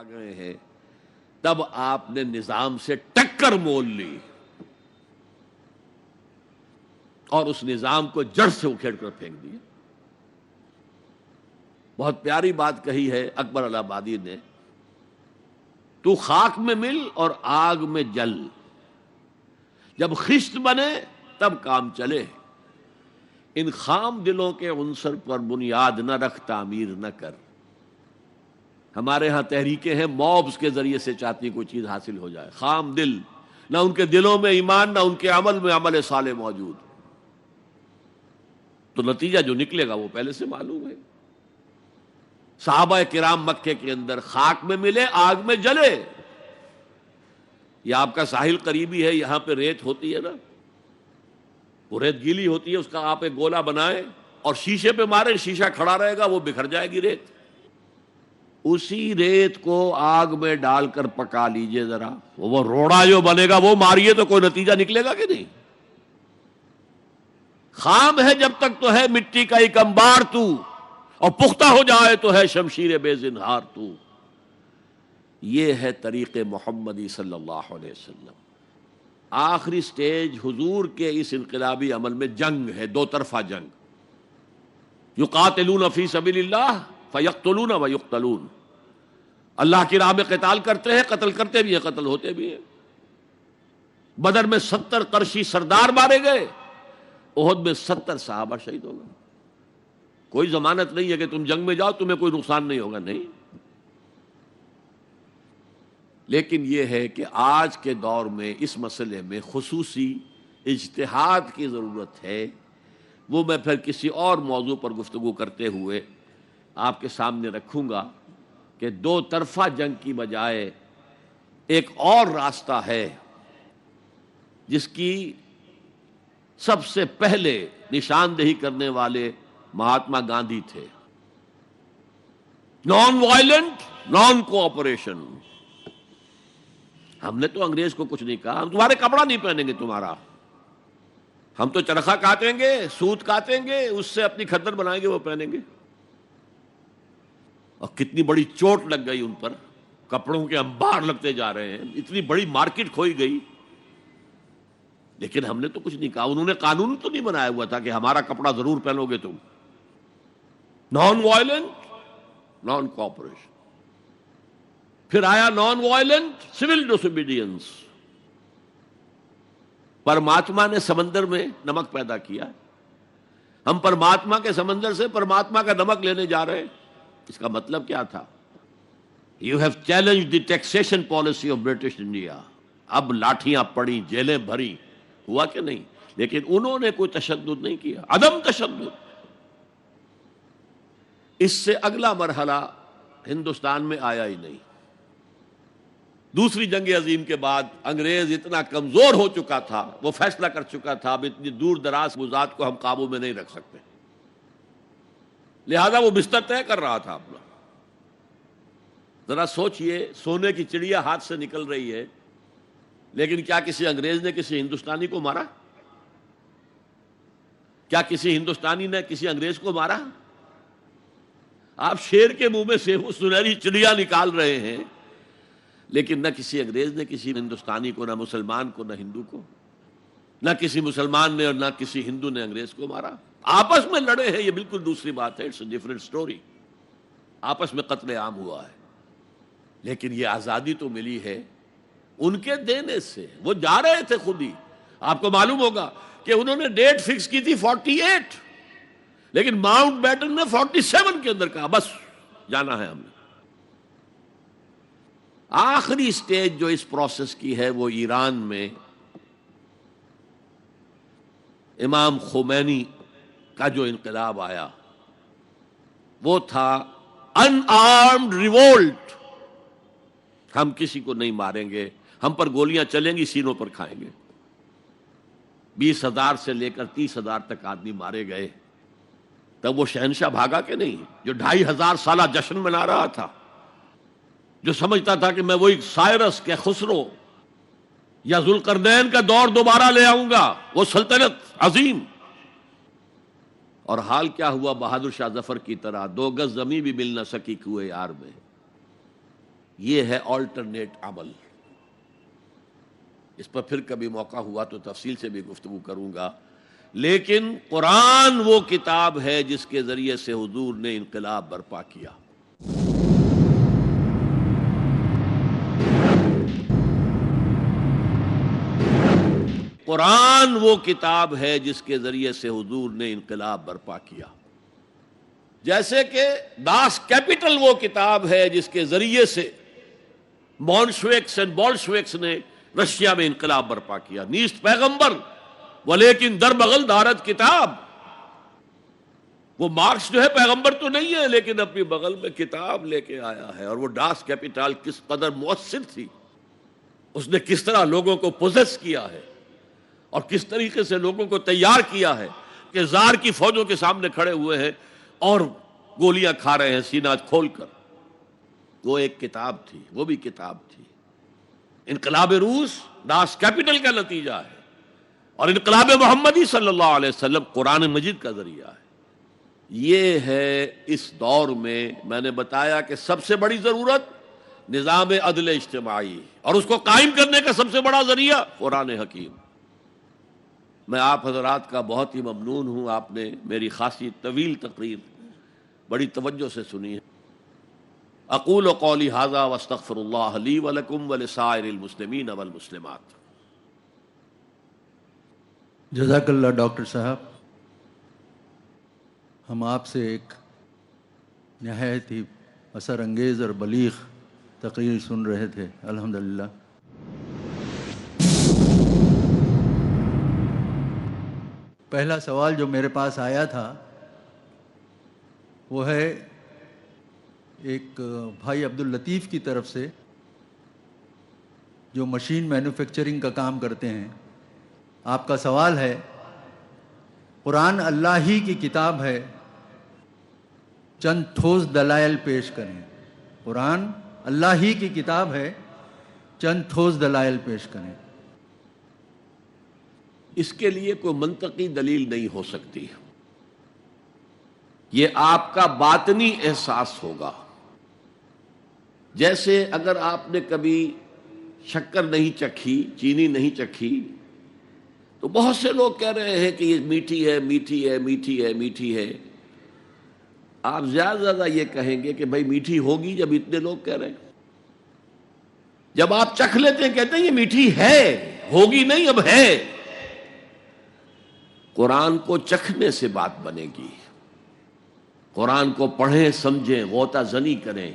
گئے ہیں تب آپ نے نظام سے ٹکر مول لی اور اس نظام کو جڑ سے اکھیڑ کر پھینک دیا. بہت پیاری بات کہی ہے اکبر الہ آبادی نے، تو خاک میں مل اور آگ میں جل، جب خشت بنے تب کام چلے، ان خام دلوں کے عنصر پر بنیاد نہ رکھ، تعمیر نہ کر. ہمارے ہاں تحریکیں ہیں موبز کے ذریعے سے چاہتی کوئی چیز حاصل ہو جائے، خام دل، نہ ان کے دلوں میں ایمان، نہ ان کے عمل میں عمل صالح موجود، تو نتیجہ جو نکلے گا وہ پہلے سے معلوم ہے. صحابہ کرام مکے کے اندر خاک میں ملے، آگ میں جلے. یہ آپ کا ساحل قریبی ہے، یہاں پہ ریت ہوتی ہے نا، وہ ریت گیلی ہوتی ہے، اس کا آپ ایک گولا بنائیں اور شیشے پہ مارے، شیشہ کھڑا رہے گا، وہ بکھر جائے گی ریت. اسی ریت کو آگ میں ڈال کر پکا لیجئے ذرا، وہ روڑا جو بنے گا وہ ماریے تو کوئی نتیجہ نکلے گا کہ نہیں؟ خام ہے جب تک تو ہے مٹی کا ایک انبار تو، اور پختہ ہو جائے تو ہے شمشیر بے زنہار تو. یہ ہے طریق محمدی صلی اللہ علیہ وسلم. آخری سٹیج حضور کے اس انقلابی عمل میں جنگ ہے، دو طرفہ جنگ. یقاتلون فی سبیل اللہ فیقتلون ویقتلون، اللہ کی راہ میں قتال کرتے ہیں، قتل کرتے بھی ہیں، قتل ہوتے بھی ہیں. بدر میں 70 قرشی سردار مارے گئے، احد میں 70 صحابہ شہید ہو گئے. کوئی ضمانت نہیں ہے کہ تم جنگ میں جاؤ تمہیں کوئی نقصان نہیں ہوگا، نہیں. لیکن یہ ہے کہ آج کے دور میں اس مسئلے میں خصوصی اجتہاد کی ضرورت ہے. وہ میں پھر کسی اور موضوع پر گفتگو کرتے ہوئے آپ کے سامنے رکھوں گا کہ دو طرفہ جنگ کی بجائے ایک اور راستہ ہے جس کی سب سے پہلے نشاندہی کرنے والے مہاتما گاندھی تھے. Non violent, naan cooperation. ہم نے تو انگریز کو کچھ نہیں کہا، ہم تمہارے کپڑا نہیں پہنیں گے تمہارا، ہم تو چرخہ کاٹیں گے، سوت کاٹیں گے، اس سے اپنی کھدر بنائیں گے، وہ پہنیں گے. اور کتنی بڑی چوٹ لگ گئی ان پر، کپڑوں کے انبار لگتے جا رہے ہیں، اتنی بڑی مارکیٹ کھوئی گئی. لیکن ہم نے تو کچھ نہیں کہا. انہوں نے قانون تو نہیں بنایا ہوا تھا کہ ہمارا کپڑا ضرور پہنو گے تم. Non violent, naan cooperation. پھر آیا نان وائلنٹ سول ڈسوبیڈینس. پرماتما نے سمندر میں نمک پیدا کیا، ہم پرماتما کے سمندر سے پرماتما کا نمک لینے جا رہے ہیں. اس کا مطلب کیا تھا؟ You have challenge the taxation policy of British India. اب لاٹھیاں پڑی، جیلیں بھری، ہوا کہ نہیں؟ لیکن انہوں نے کوئی تشدد نہیں کیا، عدم تشدد. اس سے اگلا مرحلہ ہندوستان میں آیا ہی نہیں. دوسری جنگ عظیم کے بعد انگریز اتنا کمزور ہو چکا تھا، وہ فیصلہ کر چکا تھا اب اتنی دور دراز موضوعات کو ہم قابو میں نہیں رکھ سکتے، لہذا وہ بستر طے کر رہا تھا اپنا. ذرا سوچئے، سونے کی چڑیا ہاتھ سے نکل رہی ہے، لیکن کیا کسی انگریز نے کسی ہندوستانی کو مارا؟ کیا کسی ہندوستانی نے کسی انگریز کو مارا؟ آپ شیر کے منہ میں سے وہ سنہری چڑیا نکال رہے ہیں، لیکن نہ کسی انگریز نے کسی ہندوستانی کو، نہ مسلمان کو، نہ ہندو کو، نہ کسی مسلمان نے اور نہ کسی ہندو نے انگریز کو مارا. آپس میں لڑے ہیں، یہ بالکل دوسری بات ہے، اٹس اے ڈفرنٹ سٹوری. آپس میں قتل عام ہوا ہے، لیکن یہ آزادی تو ملی ہے ان کے دینے سے. وہ جا رہے تھے خود ہی. آپ کو معلوم ہوگا کہ انہوں نے ڈیٹ فکس کی تھی 48، لیکن ماؤنٹ بیٹن نے 47 کے اندر کہا بس جانا ہے ہم نے. آخری سٹیج جو اس پروسیس کی ہے وہ ایران میں امام خمینی کا جو انقلاب آیا وہ تھا ان آرمڈ ریوولٹ. ہم کسی کو نہیں ماریں گے، ہم پر گولیاں چلیں گی، سینوں پر کھائیں گے. 20,000 سے لے کر 30,000 تک آدمی مارے گئے. تب وہ شہنشاہ بھاگا کہ نہیں جو 2,500 سالہ جشن منا رہا تھا، جو سمجھتا تھا کہ میں وہی سائرس کے خسرو یا ذوالقرنین کا دور دوبارہ لے آؤں گا، وہ سلطنت عظیم. اور حال کیا ہوا؟ بہادر شاہ ظفر کی طرح 2 گز زمین بھی مل نہ سکی کوئے یار میں. یہ ہے آلٹرنیٹ عمل. اس پر پھر کبھی موقع ہوا تو تفصیل سے بھی گفتگو کروں گا. لیکن قرآن وہ کتاب ہے جس کے ذریعے سے حضور نے انقلاب برپا کیا. قرآن وہ کتاب ہے جس کے ذریعے سے حضور نے انقلاب برپا کیا. جیسے کہ داس کیپٹل وہ کتاب ہے جس کے ذریعے سے مونشویکس اینڈ بولشویکس نے رشیا میں انقلاب برپا کیا. نیست پیغمبر ولیکن در بغل دارت کتاب. وہ مارکس جو ہے پیغمبر تو نہیں ہے لیکن اپنی بغل میں کتاب لے کے آیا ہے. اور وہ داس کیپٹل کس قدر مؤثر تھی, اس نے کس طرح لوگوں کو پوزیس کیا ہے اور کس طریقے سے لوگوں کو تیار کیا ہے کہ زار کی فوجوں کے سامنے کھڑے ہوئے ہیں اور گولیاں کھا رہے ہیں سینہ کھول کر. وہ ایک کتاب تھی, وہ بھی کتاب تھی. انقلاب روس داس کیپٹل کا نتیجہ ہے اور انقلاب محمدی صلی اللہ علیہ وسلم قرآن مجید کا ذریعہ ہے. یہ ہے اس دور میں نے بتایا کہ سب سے بڑی ضرورت نظام عدل اجتماعی اور اس کو قائم کرنے کا سب سے بڑا ذریعہ قرآن حکیم. میں آپ حضرات کا بہت ہی ممنون ہوں, آپ نے میری خاصی طویل تقریر بڑی توجہ سے سنی ہے. اقول قولی ھذا واستغفر اللہ لی ولکم ولسائر المسلمین والمسلمات. جزاک اللہ ڈاکٹر صاحب. ہم آپ سے ایک نہایت ہی اثر انگیز اور بلیغ تقریر سن رہے تھے الحمدللہ. پہلا سوال جو میرے پاس آیا تھا وہ ہے ایک بھائی عبداللطیف کی طرف سے جو مشین مینوفیکچرنگ کا کام کرتے ہیں. آپ کا سوال ہے, قرآن اللہ ہی کی کتاب ہے, چند ٹھوس دلائل پیش کریں. قرآن اللہ ہی کی کتاب ہے, چند ٹھوس دلائل پیش کریں. اس کے لیے کوئی منطقی دلیل نہیں ہو سکتی. یہ آپ کا باطنی احساس ہوگا. جیسے اگر آپ نے کبھی شکر نہیں چکھی, چینی نہیں چکھی, تو بہت سے لوگ کہہ رہے ہیں کہ یہ میٹھی ہے میٹھی ہے میٹھی ہے میٹھی ہے. آپ زیادہ زیادہ یہ کہیں گے کہ بھائی میٹھی ہوگی جب اتنے لوگ کہہ رہے ہیں. جب آپ چکھ لیتے ہیں کہتے ہیں یہ میٹھی ہے, ہوگی نہیں اب ہے. قرآن کو چکھنے سے بات بنے گی. قرآن کو پڑھیں, سمجھیں, غوطہ زنی کریں,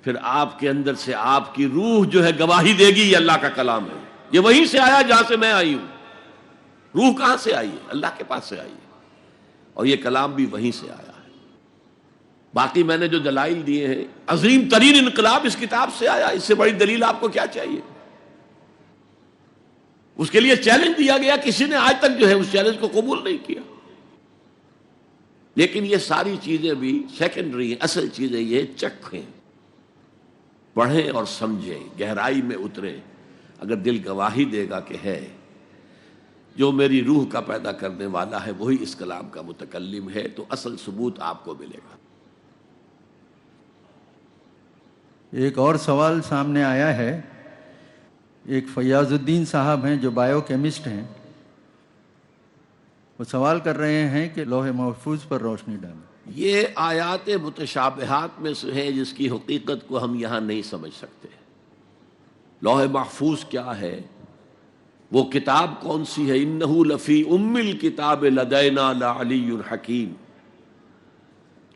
پھر آپ کے اندر سے آپ کی روح جو ہے گواہی دے گی یہ اللہ کا کلام ہے. یہ وہیں سے آیا جہاں سے میں آئی ہوں. روح کہاں سے آئی ہے؟ اللہ کے پاس سے آئی ہے, اور یہ کلام بھی وہیں سے آیا ہے. باقی میں نے جو دلائل دیے ہیں, عظیم ترین انقلاب اس کتاب سے آیا. اس سے بڑی دلیل آپ کو کیا چاہیے؟ اس کے لیے چیلنج دیا گیا, کسی نے آج تک جو ہے اس چیلنج کو قبول نہیں کیا. لیکن یہ ساری چیزیں بھی سیکنڈری ہیں. اصل چیزیں یہ چکھیں, پڑھیں اور سمجھیں, گہرائی میں اتریں. اگر دل گواہی دے گا کہ ہے, جو میری روح کا پیدا کرنے والا ہے وہی اس کلام کا متکلم ہے, تو اصل ثبوت آپ کو ملے گا. ایک اور سوال سامنے آیا ہے. ایک فیاض الدین صاحب ہیں جو بائیو کیمسٹ ہیں. وہ سوال کر رہے ہیں کہ لوح محفوظ پر روشنی ڈالیں. یہ آیات متشابہات میں سے ہیں جس کی حقیقت کو ہم یہاں نہیں سمجھ سکتے. لوح محفوظ کیا ہے, وہ کتاب کون سی ہے؟ انہ لفی ام الکتاب لدینا لعلی حکیم.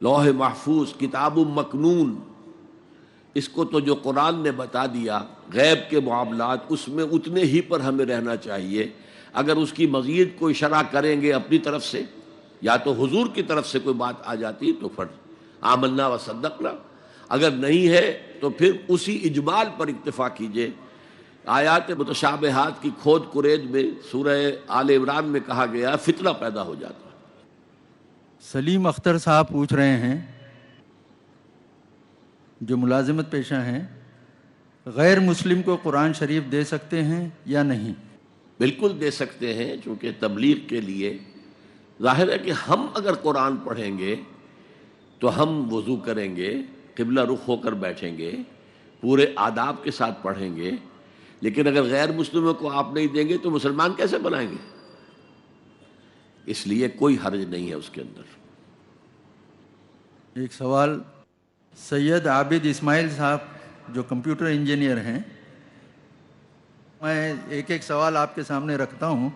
لوح محفوظ کتاب مکنون, اس کو تو جو قرآن نے بتا دیا, غیب کے معاملات اس میں اتنے ہی پر ہمیں رہنا چاہیے. اگر اس کی مزید کوئی شرح کریں گے اپنی طرف سے, یا تو حضور کی طرف سے کوئی بات آ جاتی تو پھر آمنا و صدقنا, اگر نہیں ہے تو پھر اسی اجمال پر اکتفا کیجئے. آیات متشابہات کی کھود کرید میں سورہ آل عمران میں کہا گیا فتنہ پیدا ہو جاتا. سلیم اختر صاحب پوچھ رہے ہیں جو ملازمت پیشہ ہیں, غیر مسلم کو قرآن شریف دے سکتے ہیں یا نہیں؟ بالکل دے سکتے ہیں, چونکہ تبلیغ کے لیے ظاہر ہے کہ ہم اگر قرآن پڑھیں گے تو ہم وضو کریں گے, قبلہ رخ ہو کر بیٹھیں گے, پورے آداب کے ساتھ پڑھیں گے، لیکن اگر غیر مسلموں کو آپ نہیں دیں گے تو مسلمان کیسے بنائیں گے؟ اس لیے کوئی حرج نہیں ہے اس کے اندر۔ ایک سوال سید عابد اسماعیل صاحب جو کمپیوٹر انجینئر ہیں، میں ایک ایک سوال آپ کے سامنے رکھتا ہوں۔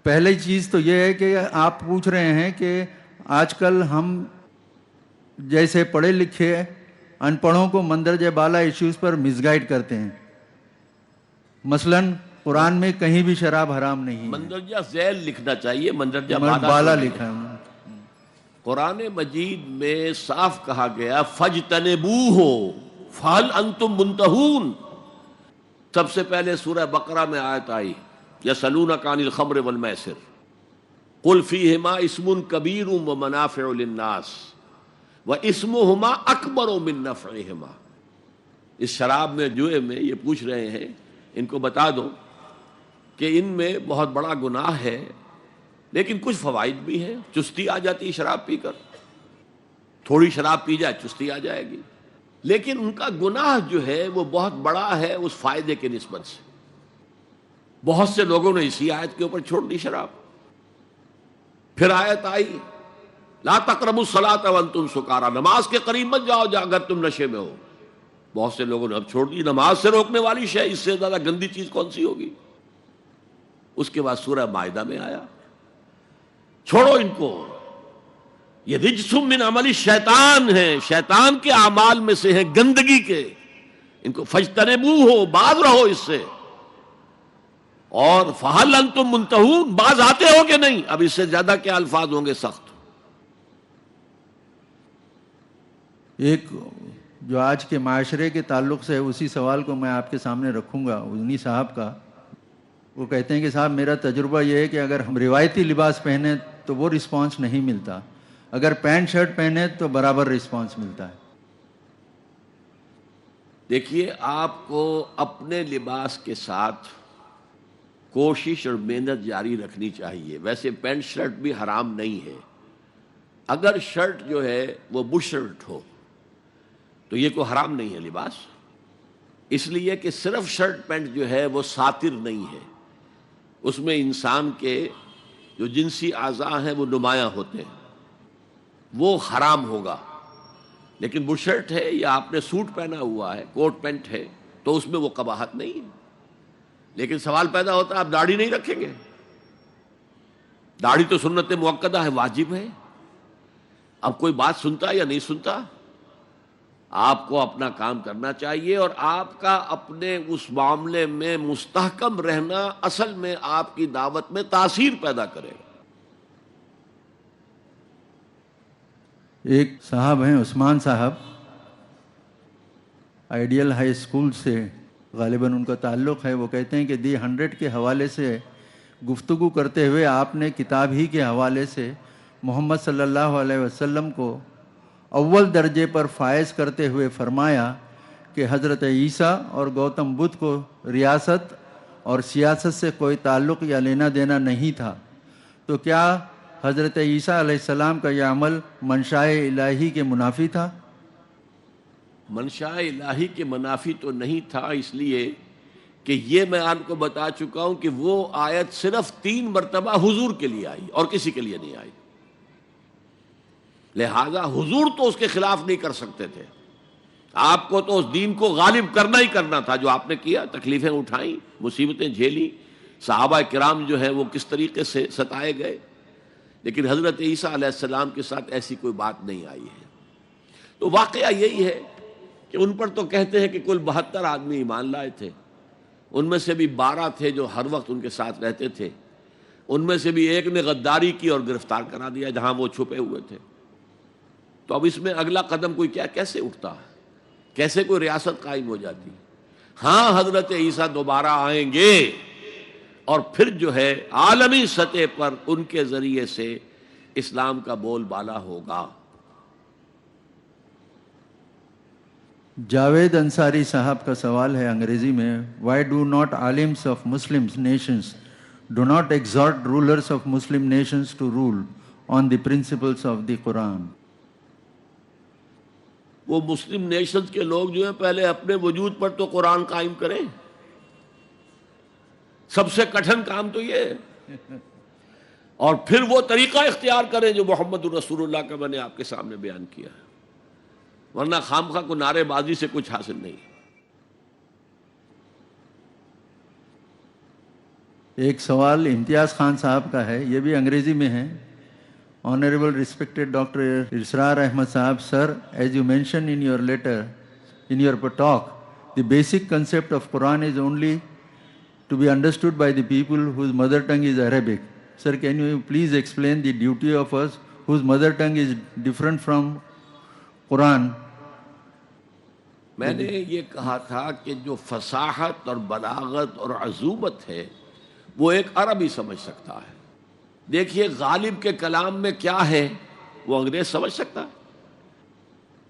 پہلی چیز تو یہ ہے کہ آپ پوچھ رہے ہیں کہ آج کل ہم جیسے پڑھے لکھے ان پڑھوں کو مندرجہ بالا ایشوز پر مس گائیڈ کرتے ہیں۔ مثلاً قرآن میں کہیں بھی شراب حرام نہیں ہے، مندرجہ ذیل لکھنا چاہیے، مندرجہ بالا لکھا ہے۔ قرآن مجید میں صاف کہا گیا فَاجْتَنِبُوهُ فَهَلْ أَنْتُمْ مُنْتَهُونَ۔ سب سے پہلے سورہ بقرہ میں آیت آئی يَسْأَلُونَكَ عَنِ الْخَمْرِ وَالْمَيْسِرِ قُلْ فِيهِمَا اسْمٌ كَبِيرٌ وَمَنَافِعُ لِلنَّاسِ وَإِسْمُهُمَا أَكْبَرُ مِن نَّفْعِهِمَا۔ اس شراب میں، جوئے میں، یہ پوچھ رہے ہیں ان کو بتا دو کہ ان میں بہت بڑا گناہ ہے لیکن کچھ فوائد بھی ہیں۔ چستی آ جاتی ہے شراب پی کر، تھوڑی شراب پی جائے چستی آ جائے گی، لیکن ان کا گناہ جو ہے وہ بہت بڑا ہے اس فائدے کے نسبت سے۔ بہت سے لوگوں نے اسی آیت کے اوپر چھوڑ دی شراب۔ پھر آیت آئی لا تقربوا الصلاۃ وانتم سکارى، نماز کے قریب مت جاؤ اگر تم نشے میں ہو۔ بہت سے لوگوں نے اب چھوڑ دی۔ نماز سے روکنے والی شے اس سے زیادہ گندی چیز کون سی ہوگی؟ اس کے بعد سورہ مائدہ میں آیا چھوڑو ان کو، یہ رجس من عمل الشیطان ہے، شیطان کے اعمال میں سے ہے، گندگی کے، ان کو فاجتنبوہ، باز رہو اس سے۔ اور فہل انتم منتہون، باز آتے ہو کہ نہیں؟ اب اس سے زیادہ کیا الفاظ ہوں گے سخت۔ ایک جو آج کے معاشرے کے تعلق سے ہے، اسی سوال کو میں آپ کے سامنے رکھوں گا، انہی صاحب کا۔ وہ کہتے ہیں کہ صاحب میرا تجربہ یہ ہے کہ اگر ہم روایتی لباس پہنیں تو وہ رسپانس نہیں ملتا، اگر پینٹ شرٹ پہنے تو برابر رسپانس ملتا ہے۔ دیکھیے، آپ کو اپنے لباس کے ساتھ کوشش اور محنت جاری رکھنی چاہیے۔ ویسے پینٹ شرٹ بھی حرام نہیں ہے، اگر شرٹ جو ہے وہ بش شرٹ ہو تو یہ کوئی حرام نہیں ہے لباس، اس لیے کہ صرف شرٹ پینٹ جو ہے وہ ساتر نہیں ہے، اس میں انسان کے جو جنسی اعضاء ہیں وہ نمایاں ہوتے ہیں، وہ حرام ہوگا۔ لیکن بش شرٹ ہے یا آپ نے سوٹ پہنا ہوا ہے، کوٹ پینٹ ہے، تو اس میں وہ قباحت نہیں ہے۔ لیکن سوال پیدا ہوتا ہے آپ داڑھی نہیں رکھیں گے؟ داڑھی تو سنت مؤکدہ ہے، واجب ہے۔ اب کوئی بات سنتا یا نہیں سنتا؟ آپ کو اپنا کام کرنا چاہیے، اور آپ کا اپنے اس معاملے میں مستحکم رہنا اصل میں آپ کی دعوت میں تاثیر پیدا کرے گا۔ ایک صاحب ہیں عثمان صاحب، آئیڈیل ہائی اسکول سے غالباً ان کا تعلق ہے۔ وہ کہتے ہیں کہ دی 100 کے حوالے سے گفتگو کرتے ہوئے آپ نے کتاب ہی کے حوالے سے محمد صلی اللہ علیہ وسلم کو اول درجے پر فائز کرتے ہوئے فرمایا کہ حضرت عیسیٰ اور گوتم بدھ کو ریاست اور سیاست سے کوئی تعلق یا لینا دینا نہیں تھا، تو کیا حضرت عیسیٰ علیہ السلام کا یہ عمل منشاء الہی کے منافی تھا؟ منشاء الہی کے منافی تو نہیں تھا، اس لیے کہ یہ میں آپ کو بتا چکا ہوں کہ وہ آیت صرف 3 مرتبہ حضور کے لیے آئی اور کسی کے لیے نہیں آئی، لہذا حضور تو اس کے خلاف نہیں کر سکتے تھے۔ آپ کو تو اس دین کو غالب کرنا ہی کرنا تھا، جو آپ نے کیا، تکلیفیں اٹھائیں، مصیبتیں جھیلی، صحابہ کرام جو ہے وہ کس طریقے سے ستائے گئے، لیکن حضرت عیسیٰ علیہ السلام کے ساتھ ایسی کوئی بات نہیں آئی ہے۔ تو واقعہ یہی ہے کہ ان پر تو کہتے ہیں کہ کل 72 آدمی ایمان لائے تھے، ان میں سے بھی 12 تھے جو ہر وقت ان کے ساتھ رہتے تھے، ان میں سے بھی ایک نے غداری کی اور گرفتار کرا دیا جہاں وہ چھپے ہوئے تھے۔ تو اب اس میں اگلا قدم کوئی کیسے اٹھتا ہے، کیسے کوئی ریاست قائم ہو جاتی؟ ہاں، حضرت عیسیٰ دوبارہ آئیں گے اور پھر جو ہے عالمی سطح پر ان کے ذریعے سے اسلام کا بول بالا ہوگا۔ جاوید انصاری صاحب کا سوال ہے انگریزی میں، وائی ڈو ناٹ عالمس of Muslim nations do not exhort rulers of Muslim nations to rule on the principles of the Quran? دیکھیے، آپ کو اپنے لباس کے ساتھ کوشش کرنی چاہیے۔ اگر آپ کو اپنے لباس کے ساتھ کوئی تعلق نہیں ہے، اگر آپ کو اپنے لباس کے ساتھ کوئی تعلق نہیں ہے تو آپ کو اپنے لباس کے ساتھ کوشش کرنی چاہیے۔ وہ مسلم نیشنز کے لوگ جو ہیں پہلے اپنے وجود پر تو قرآن قائم کریں. سب سے کٹھن کام تو یہ ہے. اور پھر وہ طریقہ اختیار کریں جو محمد الرسول اللہ کا میں نے آپ کے سامنے بیان کیا ہے. ورنہ خامخواہ کو نعرے بازی سے کچھ حاصل نہیں. ایک سوال امتیاز خان صاحب کا ہے, یہ بھی انگریزی میں ہے. Honorable respected Dr. Israr Ahmad Sahab, sir, as you mentioned in your letter, in your talk, the basic concept of Quran is only to be understood by the people whose mother tongue is Arabic. Sir, can you please explain the duty of us whose mother tongue is different from Quran? میں نے یہ کہا تھا کہ جو فصاحت اور بلاغت اور عذوبت ہے وہ ایک عربی سمجھ سکتا ہے. دیکھیے غالب کے کلام میں کیا ہے وہ انگریز سمجھ سکتا ہے.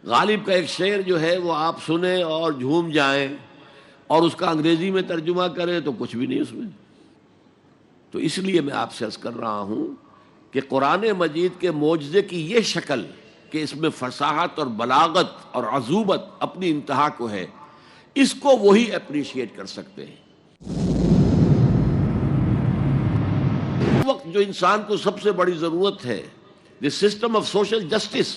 غالب کا ایک شعر جو ہے وہ آپ سنیں اور جھوم جائیں اور اس کا انگریزی میں ترجمہ کریں تو کچھ بھی نہیں اس میں. تو اس لیے میں آپ سے عرض کر رہا ہوں کہ قرآن مجید کے معجزے کی یہ شکل کہ اس میں فصاحت اور بلاغت اور عذوبت اپنی انتہا کو ہے, اس کو وہی اپریشیٹ کر سکتے ہیں. اس وقت جو انسان کو سب سے بڑی ضرورت ہے, the system of social justice,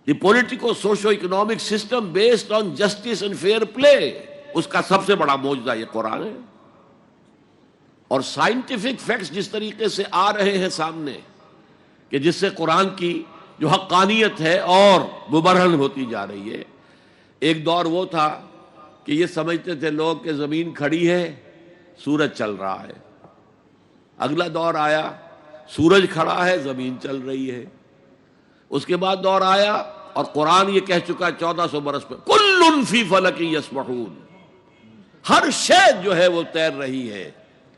the politico socio economic system based on justice and fair play, اس کا سب سے بڑا معجزہ یہ قرآن ہے. اور سائنٹیفک فیکٹس جس طریقے سے آ رہے ہیں سامنے کہ جس سے قرآن کی جو حقانیت ہے اور مبرہن ہوتی جا رہی ہے. ایک دور وہ تھا کہ یہ سمجھتے تھے لوگ کہ زمین کھڑی ہے سورج چل رہا ہے. اگلا دور آیا سورج کھڑا ہے زمین چل رہی ہے. اس کے بعد دور آیا اور قرآن یہ کہہ چکا 1400 برس پہ کل فی فلک یسبحون, ہر شے جو ہے وہ تیر رہی ہے,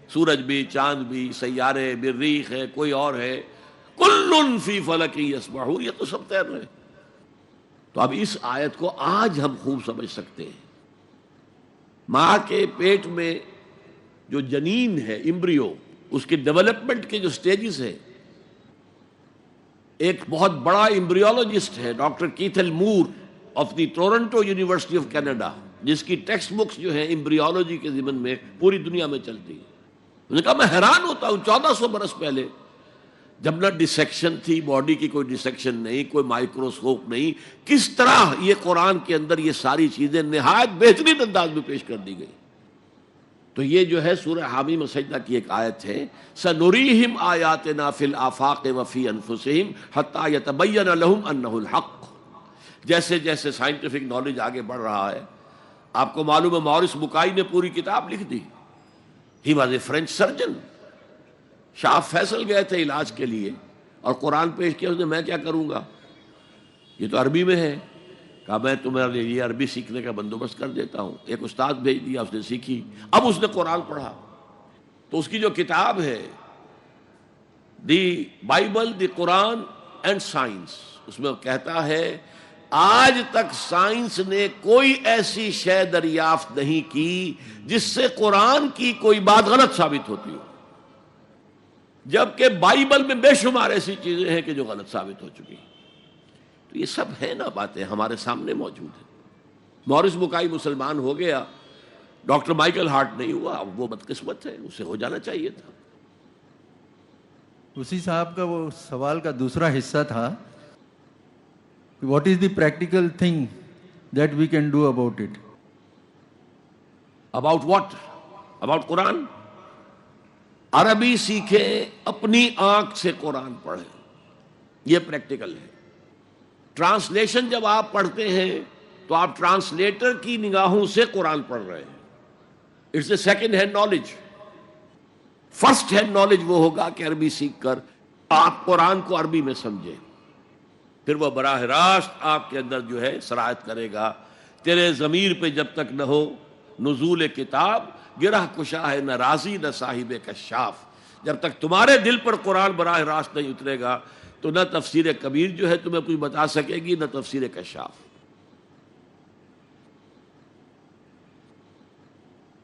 سورج بھی, چاند بھی, سیارے, مریخ ہے, کوئی اور ہے, کل فی فلک یسبحون, یہ تو سب تیر رہے. تو اب اس آیت کو آج ہم خوب سمجھ سکتے ہیں. ماں کے پیٹ میں جو جنین ہے, امبریو, اس کے ڈیولپمنٹ کے جو سٹیجز ہیں, ایک بہت بڑا امبریولوجسٹ ہے doctor Cathal more of the Toronto university of Canada, جس کی ٹیکسٹ بکس جو ہیں امبریولوجی کے ضمن میں پوری دنیا میں چلتی ہیں. انہوں نے کہا میں حیران ہوتا ہوں 1400 برس پہلے جب نہ ڈسیکشن تھی, باڈی کی کوئی ڈسیکشن نہیں, کوئی مائکروسکوپ نہیں, کس طرح یہ قرآن کے اندر یہ ساری چیزیں نہایت بہترین انداز میں پیش کر دی گئی. تو یہ جو ہے سورہ حامیم السجدہ کی ایک آیت ہے, سنریہم آیاتنا فی الآفاق وفی انفسہم حتی یتبین لہم انہ الحق. جیسے جیسے سائنٹیفک نالج آگے بڑھ رہا ہے, آپ کو معلوم ہے مورس بکائی نے پوری کتاب لکھ دی. He was a French surgeon. Shah Faisal گئے تھے علاج کے لیے اور قرآن پیش کیا, اس نے میں کیا کروں گا, یہ تو عربی میں ہے. کہا میں تمہارے لیے یہ عربی سیکھنے کا بندوبست کر دیتا ہوں. ایک استاد بھیج دیا, اس نے سیکھی. اب اس نے قرآن پڑھا تو اس کی جو کتاب ہے the Bible, the Quran and science, اس میں کہتا ہے آج تک سائنس نے کوئی ایسی شے دریافت نہیں کی جس سے قرآن کی کوئی بات غلط ثابت ہوتی ہو, جبکہ بائبل میں بے شمار ایسی چیزیں ہیں کہ جو غلط ثابت ہو چکی. تو یہ سب ہے نا باتیں ہمارے سامنے موجود ہیں. مورس بکائی مسلمان ہو گیا, ڈاکٹر مائیکل ہارٹ نہیں ہوا, وہ بدقسمت ہے, اسے ہو جانا چاہیے تھا. اسی صاحب کا وہ سوال کا دوسرا حصہ تھا, what is the practical thing that we can do about it. About what? About Quran. عربی سیکھیں, اپنی آنکھ سے قرآن پڑھیں, یہ پریکٹیکل ہے. ٹرانسلیشن جب آپ پڑھتے ہیں تو آپ ٹرانسلیٹر کی نگاہوں سے قرآن پڑھ رہے ہیں. It's a second hand knowledge. First hand knowledge وہ ہوگا کہ عربی سیکھ کر آپ قرآن کو عربی میں سمجھیں, پھر وہ براہ راست آپ کے اندر جو ہے سرایت کرے گا. تیرے ضمیر پہ جب تک نہ ہو نزول کتاب, گرہ کشا ہے نہ راضی نہ صاحب کشاف. جب تک تمہارے دل پر قرآن براہ راست نہیں اترے گا تو نہ تفسیر کبیر جو ہے تمہیں کچھ بتا سکے گی, نہ تفسیر کشاف.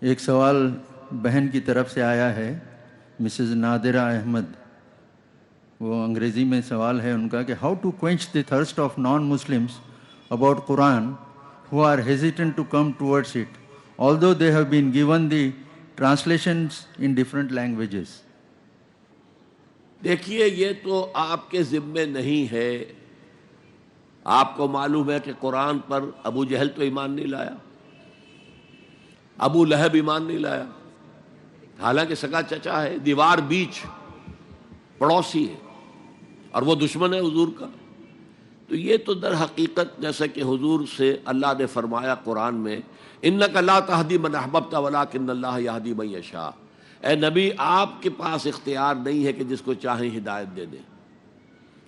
ایک سوال بہن کی طرف سے آیا ہے, مسز نادرہ احمد. وہ انگریزی میں سوال ہے ان کا کہ how to quench the thirst of non Muslims about Quran who are hesitant to come towards it, although they have been given the translations in different languages? دیکھیے یہ تو آپ کے ذمے نہیں ہے. آپ کو معلوم ہے کہ قرآن پر ابو جہل تو ایمان نہیں لایا, ابو لہب ایمان نہیں لایا, حالانکہ سگا چچا ہے, دیوار بیچ پڑوسی ہے, اور وہ دشمن ہے حضور کا. تو یہ تو در حقیقت جیسا کہ حضور سے اللہ نے فرمایا قرآن میں, انک لا تہدی من احببت ولکن اللہ یہدی من یشاء, اے نبی آپ کے پاس اختیار نہیں ہے کہ جس کو چاہیں ہدایت دے دیں,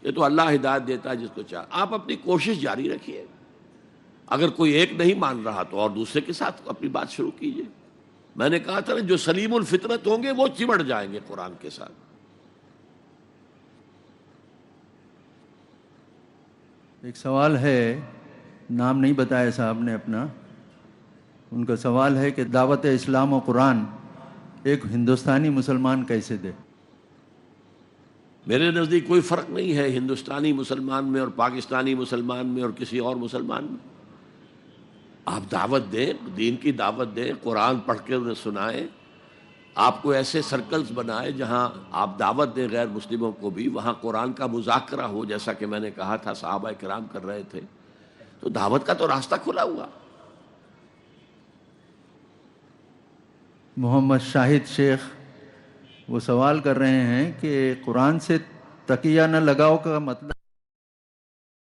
یہ تو اللہ ہدایت دیتا ہے جس کو چاہے. آپ اپنی کوشش جاری رکھیے, اگر کوئی ایک نہیں مان رہا تو اور دوسرے کے ساتھ اپنی بات شروع کیجیے. میں نے کہا تھا جو سلیم الفطرت ہوں گے وہ چمٹ جائیں گے قرآن کے ساتھ. ایک سوال ہے, نام نہیں بتایا صاحب نے اپنا, ان کا سوال ہے کہ دعوت اسلام و قرآن ایک ہندوستانی مسلمان کیسے دے؟ میرے نزدیک کوئی فرق نہیں ہے ہندوستانی مسلمان میں اور پاکستانی مسلمان میں اور کسی اور مسلمان میں. آپ دعوت دیں, دین کی دعوت دیں, قرآن پڑھ کے انہیں سنائیں. آپ کو ایسے سرکلز بنائے جہاں آپ دعوت دیں غیر مسلموں کو بھی, وہاں قرآن کا مذاکرہ ہو, جیسا کہ میں نے کہا تھا صحابہ کرام کر رہے تھے. تو دعوت کا تو راستہ کھلا ہوا. محمد شاہد شیخ وہ سوال کر رہے ہیں کہ قرآن سے تکیہ نہ لگاؤ کا مطلب